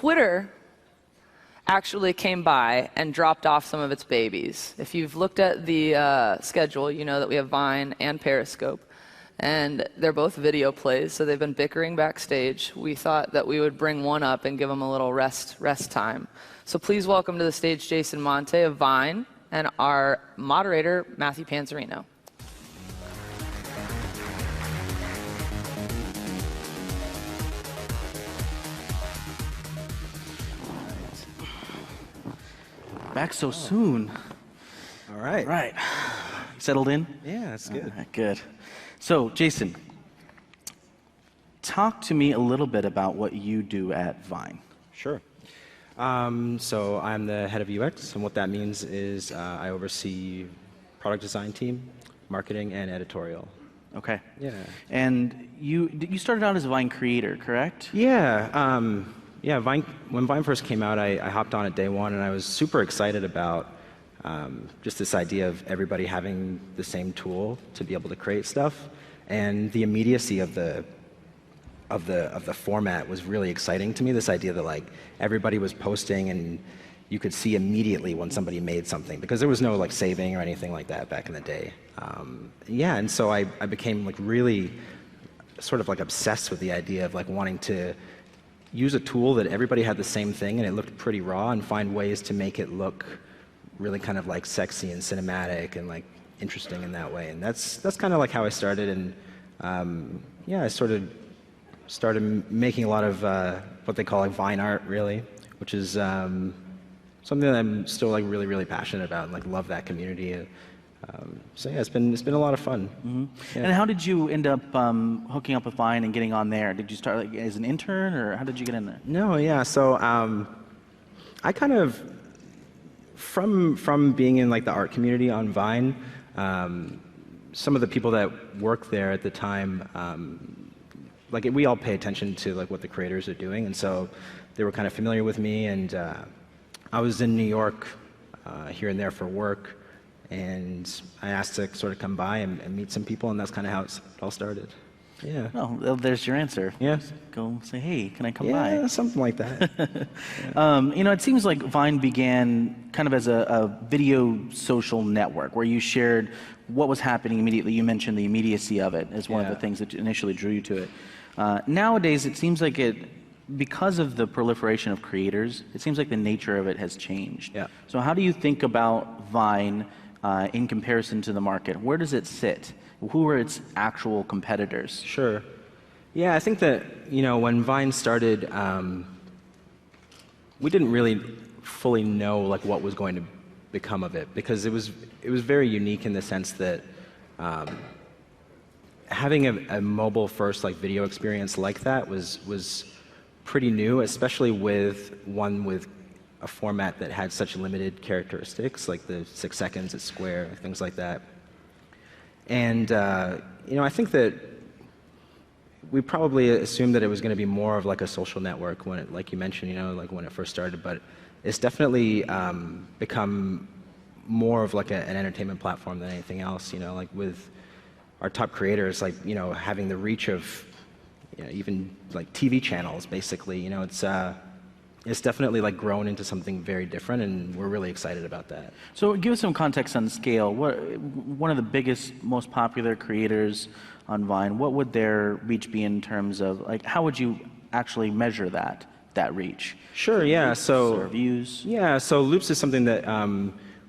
Twitter actually came by and dropped off some of its babies. If you've looked at the schedule, you know that we have Vine and Periscope, and they're both video plays, so they've been bickering backstage. We thought that we would bring one up and give them a little rest time. So please welcome to the stage Jason Mante of Vine and our moderator, Matthew Panzarino. Back so soon. All right. Right. Settled in? Yeah, that's good. Right, good. So, Jason, talk to me a little bit about what you do at Vine. Sure. So I'm the head of UX, and what that means is I oversee product design team, marketing, and editorial. Okay. Yeah. And you started out as a Vine creator, correct? Yeah. Yeah, when Vine first came out, I hopped on at day one, and I was super excited about just this idea of everybody having the same tool to be able to create stuff, and the immediacy of the format was really exciting to me. This idea that like everybody was posting, and you could see immediately when somebody made something, because there was no like saving or anything like that back in the day. Yeah, and so I became like really sort of like obsessed with the idea of like wanting to use a tool that everybody had the same thing and it looked pretty raw, and find ways to make it look really kind of like sexy and cinematic and like interesting in that way. And that's kind of like how I started. And yeah, I started making a lot of what they call like Vine art, really, which is something that I'm still like really passionate about, and like love that community. So yeah, it's been a lot of fun. Mm-hmm. Yeah. And how did you end up hooking up with Vine and getting on there? Did you start like as an intern, or how did you get in there? No, yeah. So I kind of from being in like the art community on Vine, some of the people that worked there at the time, like we all pay attention to like what the creators are doing, and so they were kind of familiar with me. And I was in New York here and there for work. And I asked to sort of come by and meet some people, and that's kind of how it all started. Yeah. Oh, there's your answer. Yeah. Just go say, hey, can I come by? Yeah, something like that. Yeah. You know, it seems like Vine began kind of as a video social network where you shared what was happening immediately. You mentioned the immediacy of it as one of the things that initially drew you to it. Nowadays, it seems like because of the proliferation of creators, it seems like the nature of it has changed. Yeah. So how do you think about Vine in comparison to the market? Where does it sit? Who are its actual competitors? Sure. Yeah, I think that, you know, when Vine started, we didn't really fully know like what was going to become of it, because it was very unique in the sense that having a mobile first like video experience like that was pretty new, especially with a format that had such limited characteristics, like the 6 seconds at square, things like that. And you know, I think that we probably assumed that it was going to be more of like a social network when it, like you mentioned, you know, like when it first started. But it's definitely become more of like an entertainment platform than anything else. You know, like with our top creators, like, you know, having the reach of, you know, even like TV channels, basically. You know, it's definitely like grown into something very different, and we're really excited about that. So give us some context on scale. One of the biggest, most popular creators on Vine, what would their reach be in terms of, like, how would you actually measure that reach? Sure, yeah. Loops or views? Yeah, so Loops is something that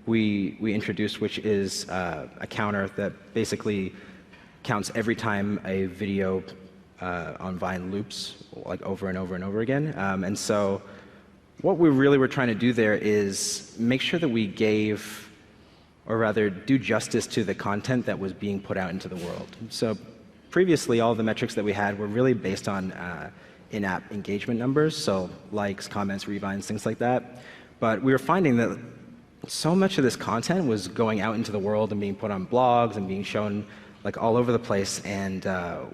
we introduced, which is a counter that basically counts every time a video on Vine loops, like over and over and over again. And so what we really were trying to do there is make sure that we gave, or rather do justice to the content that was being put out into the world. So previously, all the metrics that we had were really based on in-app engagement numbers, so likes, comments, revines, things like that. But we were finding that so much of this content was going out into the world and being put on blogs and being shown like all over the place, and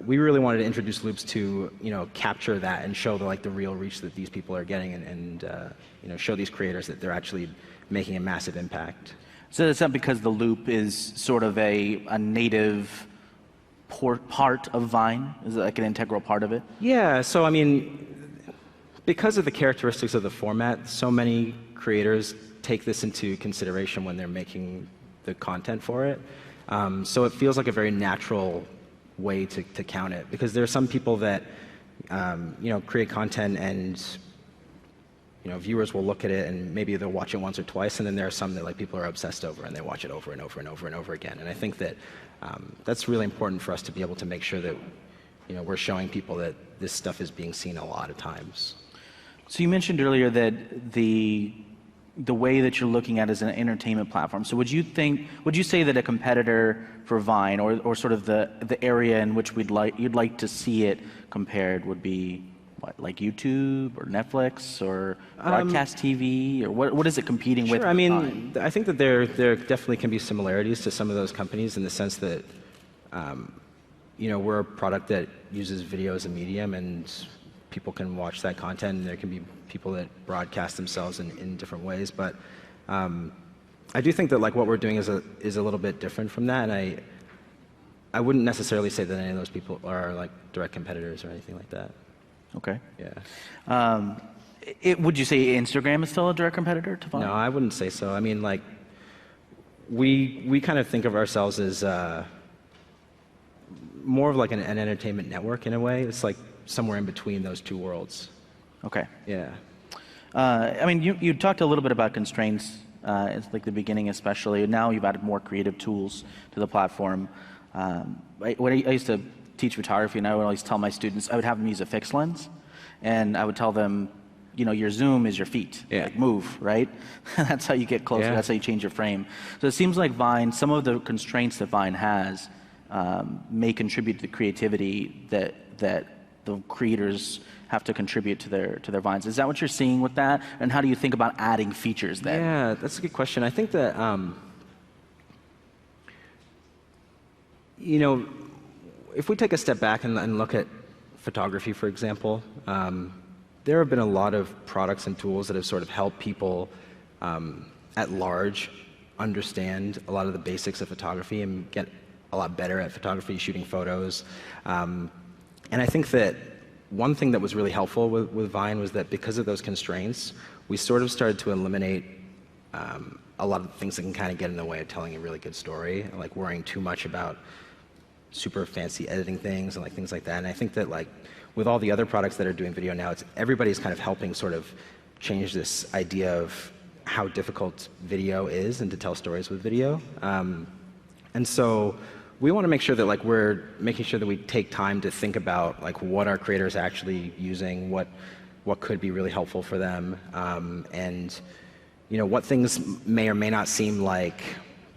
we really wanted to introduce Loops to, you know, capture that and show the real reach that these people are getting, and you know, show these creators that they're actually making a massive impact. So it's not because the loop is sort of a native part of Vine? Is it like an integral part of it? Yeah, so I mean, because of the characteristics of the format, so many creators take this into consideration when they're making the content for it. So it feels like a very natural way to count it, because there are some people that create content and viewers will look at it and maybe they'll watch it once or twice, and then there are some that like people are obsessed over and they watch it over and over and over and over again. And I think that that's really important for us to be able to make sure that we're showing people that this stuff is being seen a lot of times. So you mentioned earlier that the way that you're looking at it as an entertainment platform. So would you say that a competitor for Vine, or sort of the area in which you'd like to see it compared, would be what, like YouTube or Netflix or broadcast TV, or what is it competing with? Sure. I mean, Vine? I think that there definitely can be similarities to some of those companies in the sense that we're a product that uses video as a medium, and people can watch that content, and there can be people that broadcast themselves in different ways. But I do think that like what we're doing is a little bit different from that, and I wouldn't necessarily say that any of those people are like direct competitors or anything like that. Okay. Yeah. Would you say Instagram is still a direct competitor to Vine? No, I wouldn't say so. I mean, like we kind of think of ourselves as more of like an entertainment network in a way. It's like somewhere in between those two worlds. Okay. Yeah. I mean, you talked a little bit about constraints, it's like the beginning especially. Now you've added more creative tools to the platform. When I used to teach photography, and I would always tell my students, I would have them use a fixed lens, and I would tell them, your zoom is your feet. Yeah. Like move, right? That's how you get closer. Yeah. That's how you change your frame. So it seems like Vine, some of the constraints that Vine has may contribute to the creativity that the creators have to contribute to their Vines. Is that what you're seeing with that? And how do you think about adding features then? Yeah, that's a good question. I think that if we take a step back and look at photography, for example, there have been a lot of products and tools that have sort of helped people at large understand a lot of the basics of photography and get a lot better at photography, shooting photos. And I think that one thing that was really helpful with Vine was that because of those constraints, we sort of started to eliminate a lot of the things that can kind of get in the way of telling a really good story, like worrying too much about super fancy editing things and like things like that. And I think that like with all the other products that are doing video now, everybody's kind of helping sort of change this idea of how difficult video is and to tell stories with video. And so we want to make sure that like we're making sure that we take time to think about like what our creators are actually using, what could be really helpful for them, and what things may or may not seem like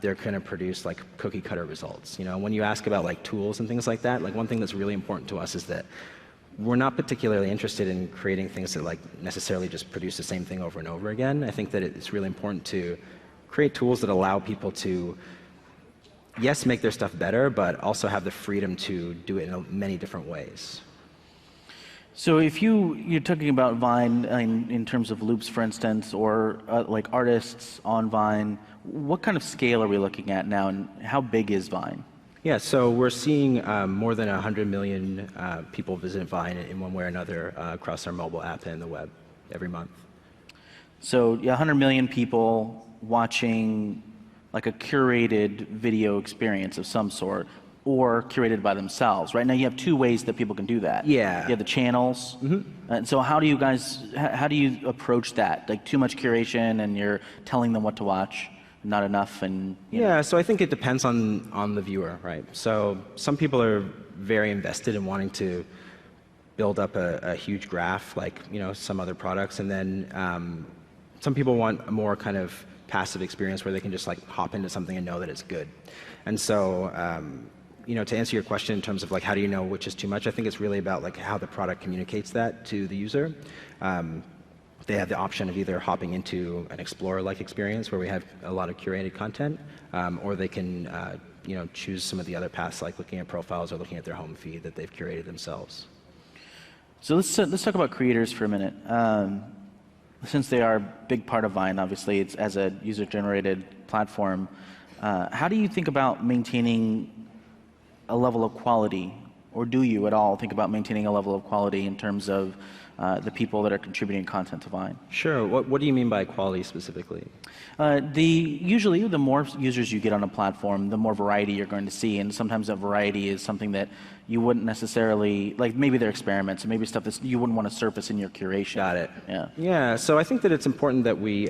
they're going to produce like cookie cutter results. When you ask about like tools and things like that, like one thing that's really important to us is that we're not particularly interested in creating things that like necessarily just produce the same thing over and over again. I think that it's really important to create tools that allow people to, yes, make their stuff better, but also have the freedom to do it in many different ways. So if you're talking about Vine in terms of loops, for instance, or like artists on Vine, what kind of scale are we looking at now, and how big is Vine? Yeah, so we're seeing more than 100 million people visit Vine in one way or another across our mobile app and the web every month. So 100 million people watching like a curated video experience of some sort, or curated by themselves. Right now you have two ways that people can do that. Yeah. You have the channels. Mm-hmm. And so how do you approach that? Like too much curation and you're telling them what to watch, not enough, and so I think it depends on the viewer, right? So some people are very invested in wanting to build up a huge graph like some other products, and then some people want a more kind of passive experience where they can just like hop into something and know that it's good. And so to answer your question in terms of like how do you know which is too much, I think it's really about like how the product communicates that to the user. They have the option of either hopping into an Explorer-like experience where we have a lot of curated content, or they can choose some of the other paths like looking at profiles or looking at their home feed that they've curated themselves. So let's talk about creators for a minute. Since they are a big part of Vine, obviously it's as a user-generated platform, how do you think about maintaining a level of quality or do you at all think about maintaining a level of quality in terms of the people that are contributing content to Vine? Sure. What do you mean by quality specifically? Usually, the more users you get on a platform, the more variety you're going to see, and sometimes that variety is something that you wouldn't necessarily, like maybe they're experiments, and maybe stuff that you wouldn't want to surface in your curation. Got it. Yeah. Yeah. So I think that it's important that we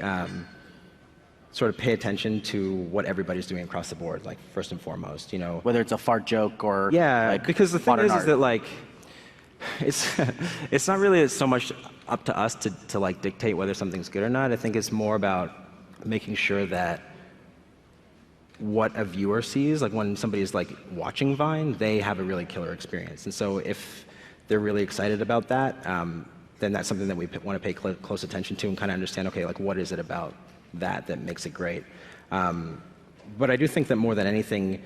sort of pay attention to what everybody's doing across the board, like first and foremost, Whether it's a fart joke or like because the thing modern is art. that like it's not really so much up to us to like dictate whether something's good or not. I think it's more about making sure that what a viewer sees, like when somebody's like watching Vine, they have a really killer experience. And so if they're really excited about that, then that's something that we want to pay close attention to and kind of understand, okay, like what is it about that makes it great. But I do think that more than anything,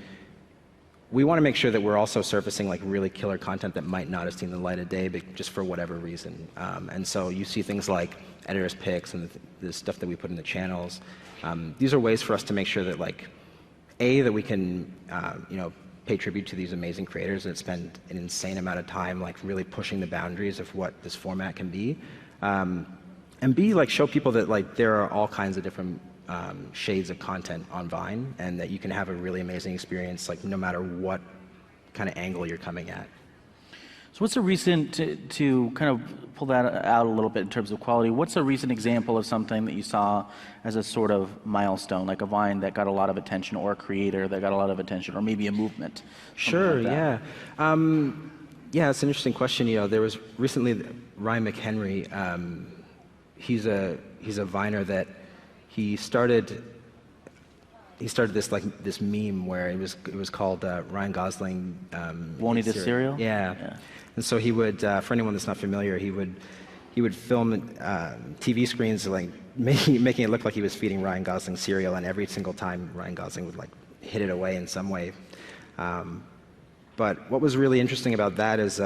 we want to make sure that we're also surfacing like really killer content that might not have seen the light of day, but just for whatever reason. And so you see things like editors' picks and the stuff that we put in the channels. These are ways for us to make sure that like, that we can, pay tribute to these amazing creators that spend an insane amount of time like really pushing the boundaries of what this format can be. And B, like show people that like there are all kinds of different shades of content on Vine, and that you can have a really amazing experience like no matter what kind of angle you're coming at. So what's a recent, to kind of pull that out a little bit in terms of quality, what's a recent example of something that you saw as a sort of milestone, like a Vine that got a lot of attention, or a creator that got a lot of attention, or maybe a movement? Sure, like yeah. Yeah, it's an interesting question. There was recently Ryan McHenry. He's a Viner that he started this meme where it was called Ryan Gosling. Won't eat the cereal? Yeah. And so he would, for anyone that's not familiar, he would film TV screens like making it look like he was feeding Ryan Gosling cereal, and every single time Ryan Gosling would like hit it away in some way. But what was really interesting about that is,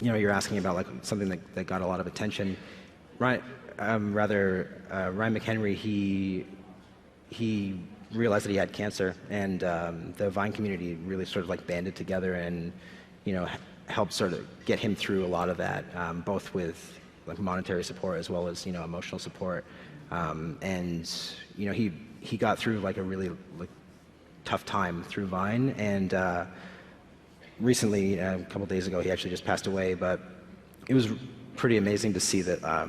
you're asking about like something that got a lot of attention. Ryan McHenry, he realized that he had cancer, and the Vine community really sort of like banded together and helped sort of get him through a lot of that, both with like monetary support as well as emotional support, and he got through like a really like tough time through Vine, and recently, a couple days ago, he actually just passed away. But it was pretty amazing to see that.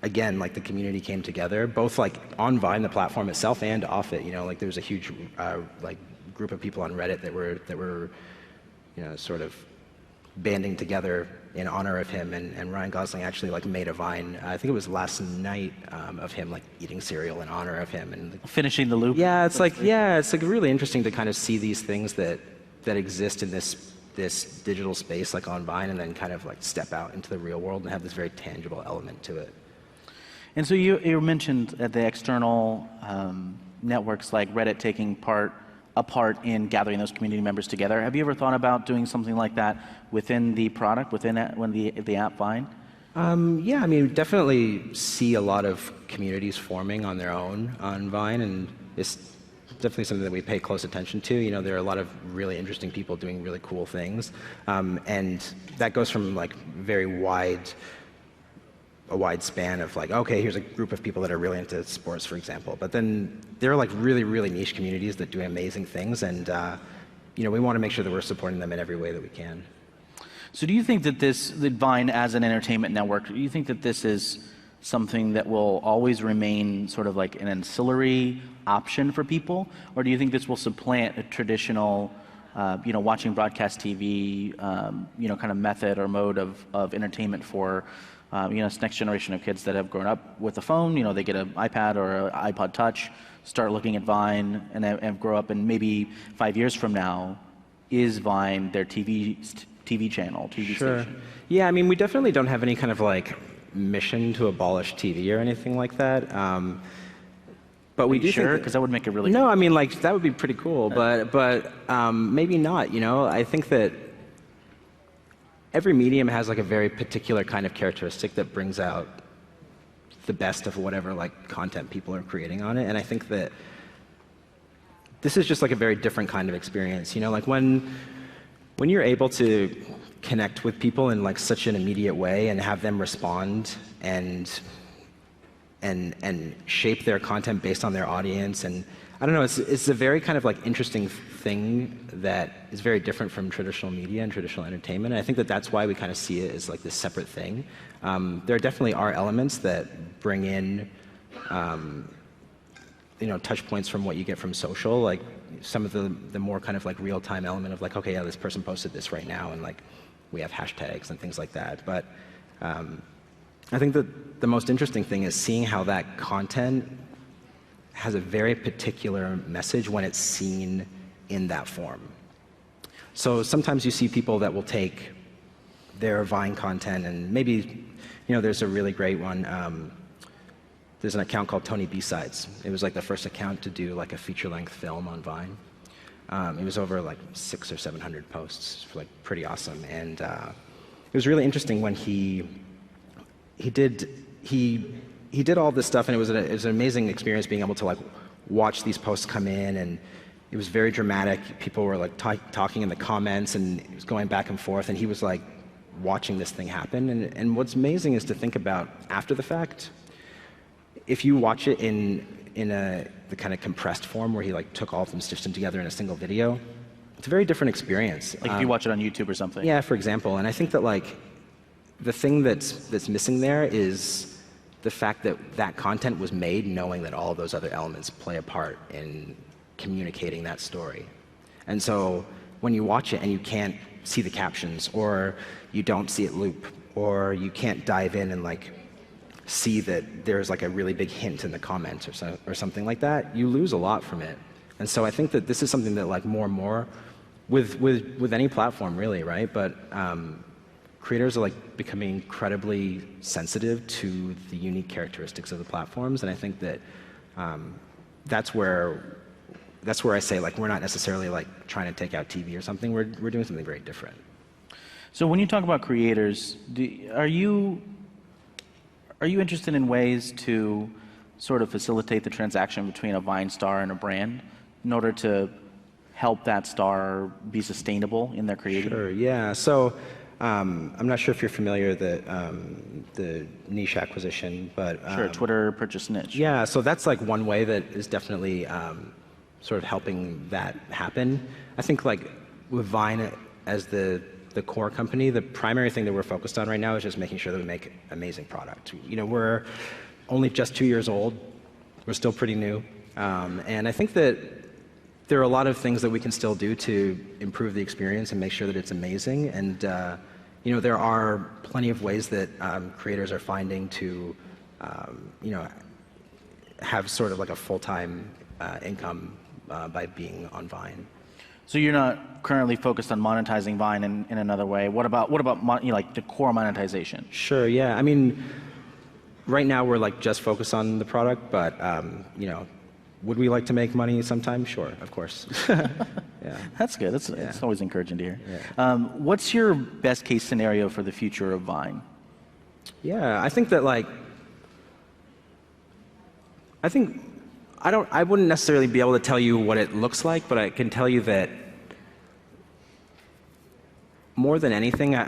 Again, like the community came together, both like on Vine, the platform itself, and off it. Like there was a huge like group of people on Reddit that were sort of banding together in honor of him. And Ryan Gosling actually like made a Vine. I think it was last night of him like eating cereal in honor of him and finishing the loop. Yeah, it's like really interesting to kind of see these things that exist in this digital space like on Vine, and then kind of like step out into the real world and have this very tangible element to it. And so you mentioned the external networks like Reddit taking a part in gathering those community members together. Have you ever thought about doing something like that within the product, within the app Vine? Yeah, I mean, definitely see a lot of communities forming on their own on Vine, and it's definitely something that we pay close attention to. There are a lot of really interesting people doing really cool things, and that goes from like a wide span of like, okay, here's a group of people that are really into sports, for example. But then there are like really, really niche communities that do amazing things, and we want to make sure that we're supporting them in every way that we can. So do you think that the Vine as an entertainment network, do you think that this is something that will always remain sort of like an ancillary option for people? Or do you think this will supplant a traditional watching broadcast TV, kind of method or mode of entertainment for this next generation of kids that have grown up with a phone? They get an iPad or an iPod Touch, start looking at Vine, and grow up, and maybe 5 years from now, is Vine their TV channel, TV Sure. station? Yeah, I mean, we definitely don't have any kind of like mission to abolish TV or anything like that. But we do sure, think because that would make it really No, I mean, like that would be pretty cool, but maybe not. I think that every medium has like a very particular kind of characteristic that brings out the best of whatever like content people are creating on it, and I think that this is just like a very different kind of experience. Like when when you're able to connect with people in like such an immediate way and have them respond and shape their content based on their audience, and I don't know, it's a very kind of like interesting thing that is very different from traditional media and traditional entertainment. And I think that that's why we kind of see it as like this separate thing. There definitely are elements that bring in, touch points from what you get from social, like some of the more kind of like real-time element of like, okay, yeah, this person posted this right now, and like we have hashtags and things like that. But I think that the most interesting thing is seeing how that content has a very particular message when it's seen in that form. So sometimes you see people that will take their Vine content and maybe, there's a really great one. There's an account called Tony B-Sides. It was like the first account to do like a feature-length film on Vine. It was over like 600 or 700 posts, like pretty awesome. And it was really interesting when he did all this stuff, and it was an amazing experience being able to like watch these posts come in, and it was very dramatic. People were like talking in the comments, and it was going back and forth, and he was like watching this thing happen. And what's amazing is to think about after the fact. If you watch it in the kind of compressed form where he like took all of them, stitched them together in a single video, it's a very different experience. Like if you watch it on YouTube or something. Yeah, for example. And I think that like the thing that's missing there is the fact that that content was made knowing that all of those other elements play a part in communicating that story. And so when you watch it and you can't see the captions, or you don't see it loop, or you can't dive in and like see that there's like a really big hint in the comments or something like that, you lose a lot from it. And so I think that this is something that like more and more with any platform really, right? But creators are like becoming incredibly sensitive to the unique characteristics of the platforms, and I think that that's where I say like we're not necessarily like trying to take out TV or something. We're doing something very different. So when you talk about creators, are you interested in ways to sort of facilitate the transaction between a Vine star and a brand in order to help that star be sustainable in their creating? Sure, yeah. So I'm not sure if you're familiar with the niche acquisition, but sure, Twitter purchased niche. Yeah, so that's like one way that is definitely sort of helping that happen. I think like with Vine as the core company, the primary thing that we're focused on right now is just making sure that we make amazing product. We're only just 2 years old. We're still pretty new. And I think that there are a lot of things that we can still do to improve the experience and make sure that it's amazing. And there are plenty of ways that creators are finding to have sort of like a full-time income by being on Vine. So you're not currently focused on monetizing Vine in another way. What about like the core monetization? Sure. Yeah. I mean, right now we're like just focused on the product, but would we like to make money sometime? Sure, of course. Yeah. That's good. That's always encouraging to hear. Yeah. What's your best case scenario for the future of Vine? Yeah, I think that like I wouldn't necessarily be able to tell you what it looks like, but I can tell you that more than anything,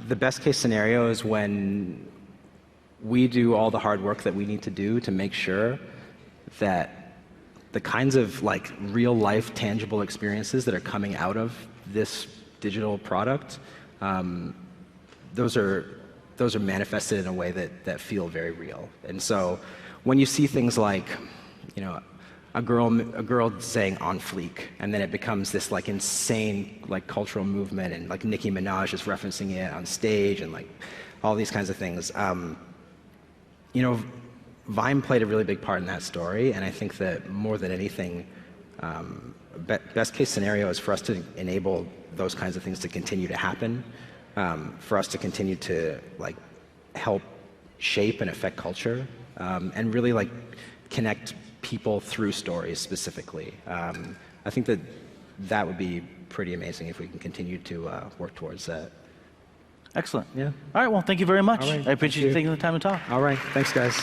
the best case scenario is when we do all the hard work that we need to do to make sure that the kinds of like real life tangible experiences that are coming out of this digital product, those are manifested in a way that feel very real. And so when you see things like, a girl saying "on fleek," and then it becomes this like insane like cultural movement, and like Nicki Minaj is referencing it on stage, and like all these kinds of things. Vine played a really big part in that story, and I think that more than anything, best case scenario is for us to enable those kinds of things to continue to happen, for us to continue to like help shape and affect culture, and really like connect people through stories specifically. I think that would be pretty amazing if we can continue to work towards that. Excellent. Yeah. All right, well, thank you very much. All right, I appreciate you taking the time to talk. All right, thanks guys.